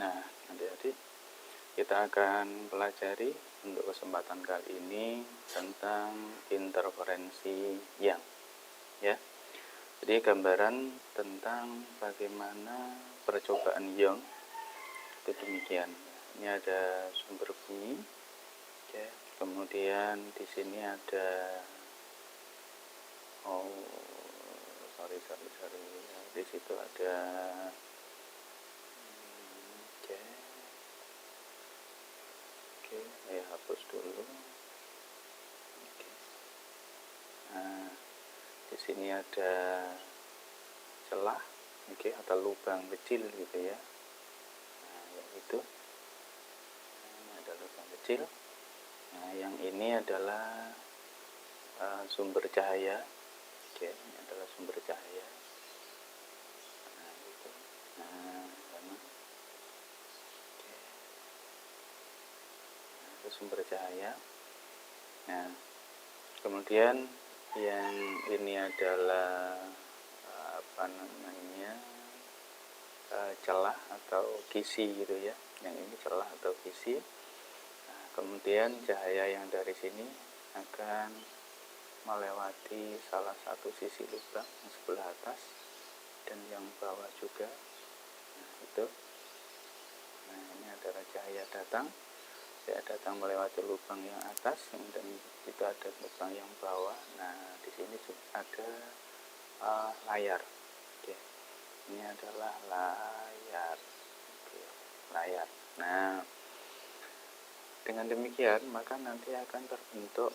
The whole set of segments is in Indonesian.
Nah, adik-adik, kita akan pelajari untuk kesempatan kali ini tentang interferensi yang, ya. Jadi gambaran tentang bagaimana percobaan Young itu demikian. Ini ada sumber bumi, ya. Kemudian di sini ada di situ ada saya hapus dulu. Nah, di sini ada celah, atau lubang kecil gitu ya. Nah, yaitu ini ada lubang kecil. Nah, yang ini adalah sumber cahaya. Ini adalah sumber cahaya. Nah, gitu. Nah, itu sumber cahaya. Nah, kemudian yang ini adalah celah atau kisi gitu ya. Yang ini celah atau kisi. Nah, kemudian cahaya yang dari sini akan melewati salah satu sisi lubang yang sebelah atas dan yang bawah juga. Nah, itu. Nah, ini adalah cahaya datang melewati lubang yang atas, dan itu ada lubang yang bawah. Nah, di sini juga ada layar. Ini adalah layar. Layar. Nah, dengan demikian maka nanti akan terbentuk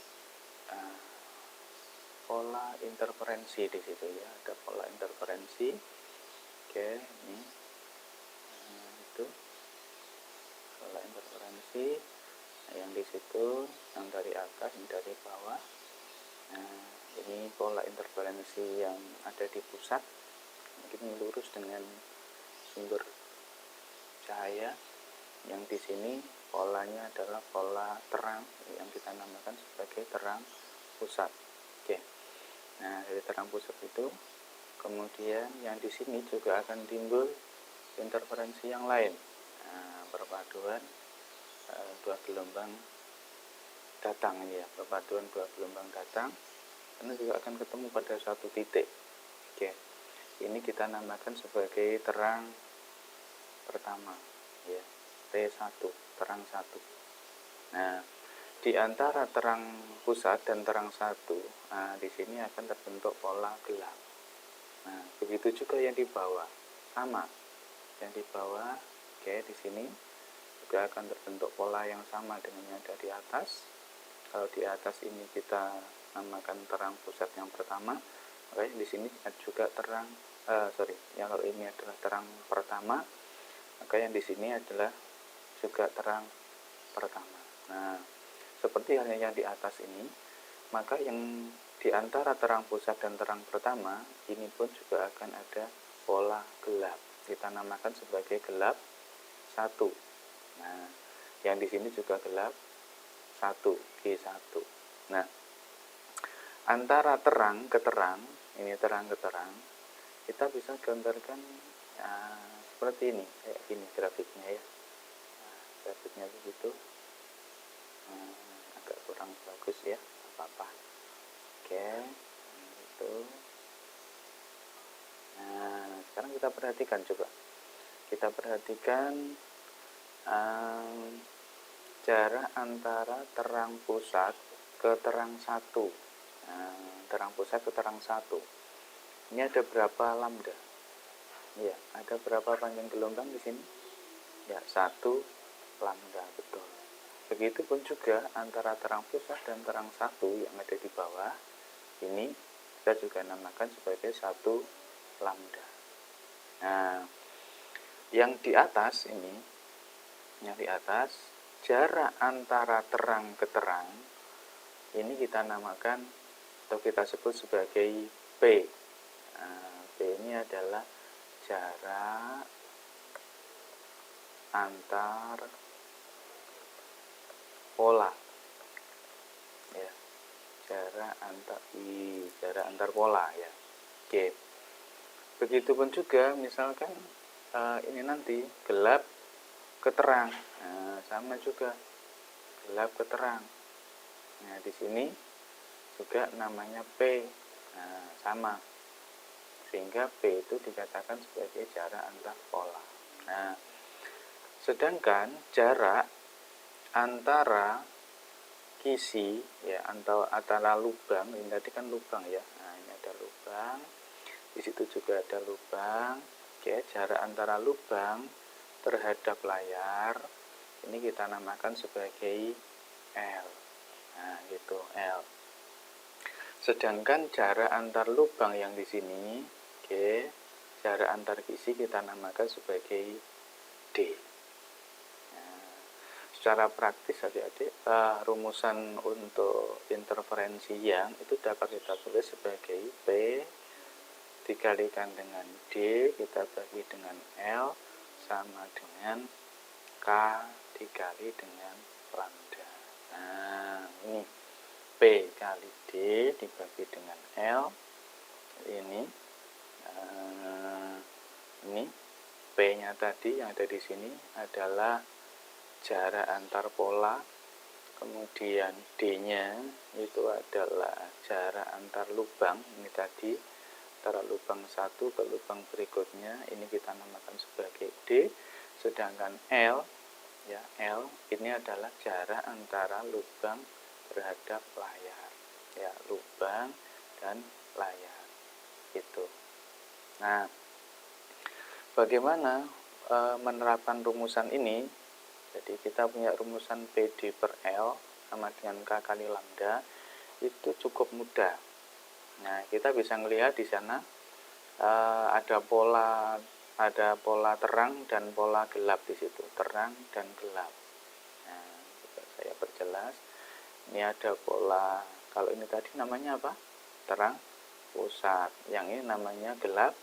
pola interferensi di situ ya. Ada pola interferensi. Ini itu pola interferensi. Yang di situ, yang dari atas, yang dari bawah. Nah, ini pola interferensi yang ada di pusat, mungkin lurus dengan sumber cahaya. Yang di sini polanya adalah pola terang yang kita namakan sebagai terang pusat. Nah, dari terang pusat itu, kemudian yang di sini juga akan timbul interferensi yang lain. Nah, perpaduan dua gelombang datang ini ya, perpaduan dua gelombang datang, karena juga akan ketemu pada suatu titik. Ini kita namakan sebagai terang pertama ya, T1, terang 1. Nah, di antara terang pusat dan terang 1, nah di sini akan terbentuk pola gelap. Nah, begitu juga yang di bawah, sama. Yang di bawah, di sini juga akan terbentuk pola yang sama dengan yang ada di atas. Kalau di atas ini kita namakan terang pusat yang pertama, maka di sini juga terang yang kalau ini adalah terang pertama, maka yang di sini adalah juga terang pertama. Nah, seperti halnya yang di atas ini, maka yang di antara terang pusat dan terang pertama ini pun juga akan ada pola gelap. Kita namakan sebagai gelap 1. Nah, yang di sini juga gelap 1, G1. Nah, antara terang ke terang, ini terang ke terang, kita bisa gambarkan seperti ini, kayak gini grafiknya ya. Nah, grafiknya begitu. Agak kurang bagus ya, apa-apa. Itu. Nah, sekarang kita perhatikan coba. Kita perhatikan jarak antara terang pusat ke terang 1. Terang pusat ke terang 1. Ini ada berapa lambda? Ya, ada berapa panjang gelombang di sini? Ya, 1 lambda, betul. Begitupun juga antara terang pusat dan terang 1 yang ada di bawah. Ini kita juga namakan sebagai 1 lambda. Nah, yang di atas ini, jarak antara terang ke terang ini kita namakan atau kita sebut sebagai P. P ini adalah jarak antar pola ya, jarak antar pola ya. Begitupun juga misalkan ini nanti gelap ke terang. Nah, sama juga gelap ke terang. Nah, di sini juga namanya P. Nah, sama. Sehingga P itu dikatakan sebagai jarak antar pola. Nah, sedangkan jarak antara kisi ya antara lubang, ini tadi kan lubang ya. Nah, ini ada lubang. Di situ juga ada lubang. Oke, jarak antara lubang terhadap layar ini kita namakan sebagai L. Nah, gitu, L. Sedangkan jarak antar lubang yang di sini, oke, jarak antar kisi kita namakan sebagai D. Nah, secara praktis adik-adik, rumusan untuk interferensi yang itu dapat kita tulis sebagai P dikalikan dengan D, kita bagi dengan L, sama dengan K dikali dengan lambda. Nah, ini P kali D dibagi dengan L. Ini P-nya tadi yang ada di sini adalah jarak antar pola. Kemudian D-nya itu adalah jarak antar lubang. Ini tadi antara lubang satu ke lubang berikutnya, ini kita namakan sebagai D. Sedangkan L ya, L ini adalah jarak antara lubang terhadap layar. Ya, lubang dan layar. Itu. Nah, bagaimana menerapkan rumusan ini? Jadi kita punya rumusan PD per L sama dengan K kali lambda, itu cukup mudah. Nah, kita bisa melihat di sana ada pola terang dan pola gelap di situ, terang dan gelap. Nah, saya perjelas. Ini ada pola, kalau ini tadi namanya apa? Terang pusat. Yang ini namanya gelap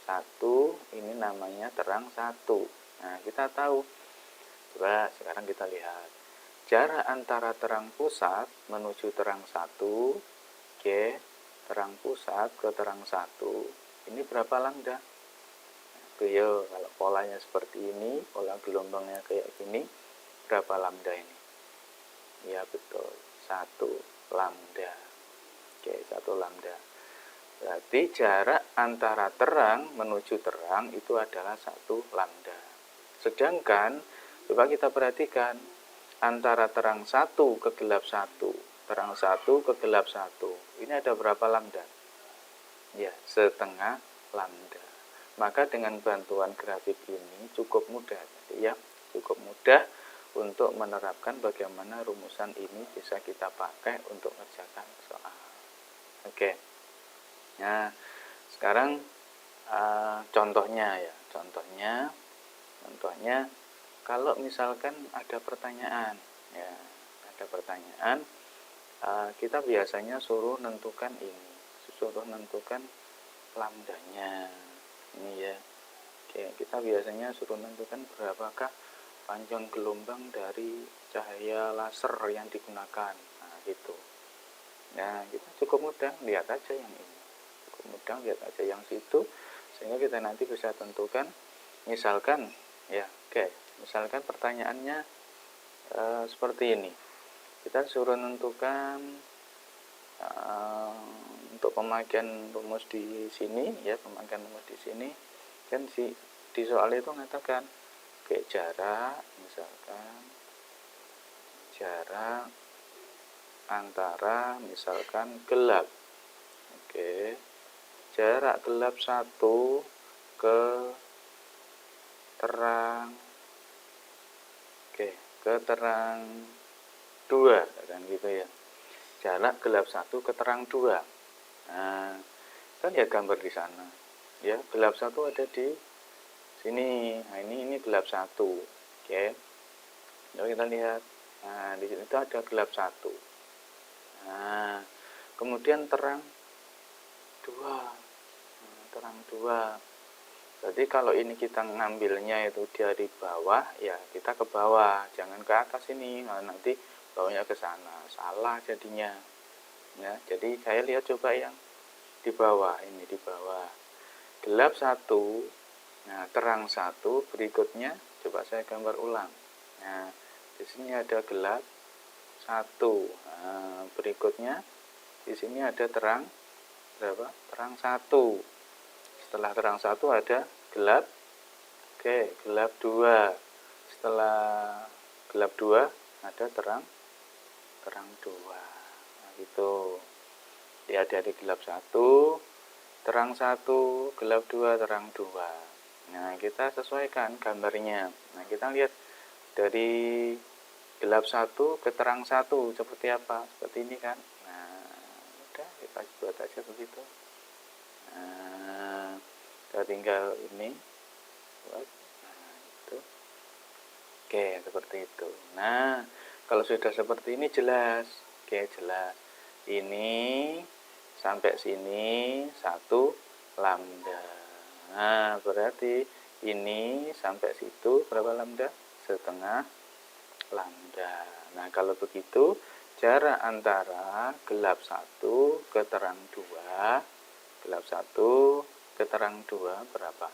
satu, ini namanya terang satu. Nah, kita tahu. Coba sekarang kita lihat. Jarak antara terang pusat menuju terang satu, oke, terang pusat ke terang satu, ini berapa lambda? Nah, yo, kalau polanya seperti ini, pola gelombangnya kayak gini, berapa lambda ini? Ya betul, 1 lambda. Oke, 1 lambda. Berarti jarak antara terang menuju terang itu adalah 1 lambda. Sedangkan, coba kita perhatikan, antara terang 1 ke gelap 1, terang 1 ke gelap 1, ini ada berapa lambda? Ya, setengah lambda. Maka dengan bantuan grafik ini cukup mudah, ya, cukup mudah untuk menerapkan bagaimana rumusan ini bisa kita pakai untuk mengerjakan soal. Oke. Nah, sekarang contohnya ya, contohnya kalau misalkan ada pertanyaan, ya, ada pertanyaan, kita biasanya suruh nentukan lambdanya, ini ya. Oke, kita biasanya suruh nentukan berapakah panjang gelombang dari cahaya laser yang digunakan. Nah, gitu. Nah, kita cukup mudah lihat aja yang ini, cukup mudah lihat aja yang situ, sehingga kita nanti bisa tentukan. Misalkan ya, oke, misalkan pertanyaannya seperti ini, kita suruh menentukan untuk pemakaian rumus di sini ya, pemakaian rumus di sini kan di soal itu mengatakan oke, jarak, misalkan jarak antara misalkan gelap, oke, jarak gelap 1 ke terang, oke, ke terang 2 kan gitu ya, jarak gelap 1 ke terang 2. Nah, kan ya gambar di sana ya, gelap 1 ada di sini. Nah, ini gelap 1, oke. Lalu kita lihat, nah di sini itu ada gelap 1. Nah, kemudian terang 2. Nah, terang 2. Berarti kalau ini kita ngambilnya itu dari bawah, ya kita ke bawah, jangan ke atas ini. Nah, nanti bawahnya ke sana, salah jadinya. Ya, jadi saya lihat coba yang di bawah, ini di bawah. Gelap 1 Nah, terang 1 berikutnya coba saya gambar ulang. Nah, di sini ada gelap 1. Nah, berikutnya di sini ada terang berapa? Terang 1. Setelah terang 1 ada gelap. Oke, gelap 2. Setelah gelap 2 ada terang 2. Nah, gitu. Dia ada di gelap 1, terang 1, gelap 2, terang 2. Nah, kita sesuaikan gambarnya. Nah, kita lihat dari gelap 1 ke terang 1 seperti apa? Seperti ini kan. Nah, udah kita buat aja begitu. Nah, kita tinggal ini buat. Nah, itu. Oke, seperti itu. Nah, kalau sudah seperti ini jelas. Oke, jelas. Ini sampai sini 1 lambda. Nah, berarti ini sampai situ berapa lambda? Setengah lambda. Nah, kalau begitu jarak antara gelap 1 ke terang 2, gelap 1 ke terang 2 berapa?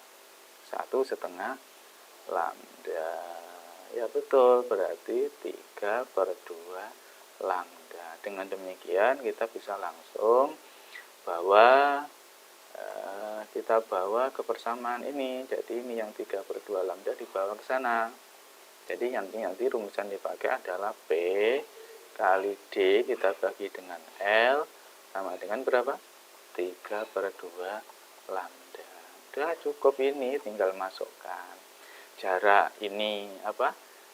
1,5 lambda. Ya betul, berarti 3/2 lambda. Dengan demikian kita bisa langsung kita bawa ke persamaan ini. Jadi ini yang 3/2 lambda dibawa ke sana. Jadi nanti rumusan dipakai adalah P kali D kita bagi dengan L sama dengan berapa? 3/2 lambda. Udah cukup, ini tinggal masukkan. Jarak ini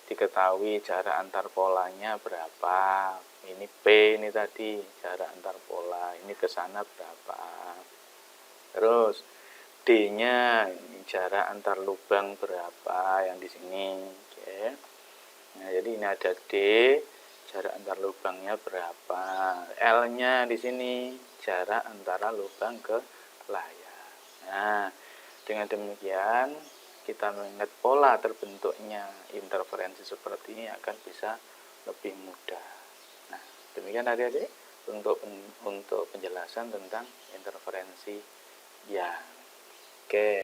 diketahui jarak antar polanya berapa. Ini P ini tadi jarak antar pola. Ini ke sana berapa. Terus D-nya jarak antar lubang berapa yang di sini. Oke. Nah, jadi ini ada D, jarak antar lubangnya berapa. L-nya di sini jarak antara lubang ke layar. Nah, dengan demikian kita mengingat pola terbentuknya interferensi seperti ini akan bisa lebih mudah. Nah, demikian adik-adik untuk penjelasan tentang interferensi yang oke.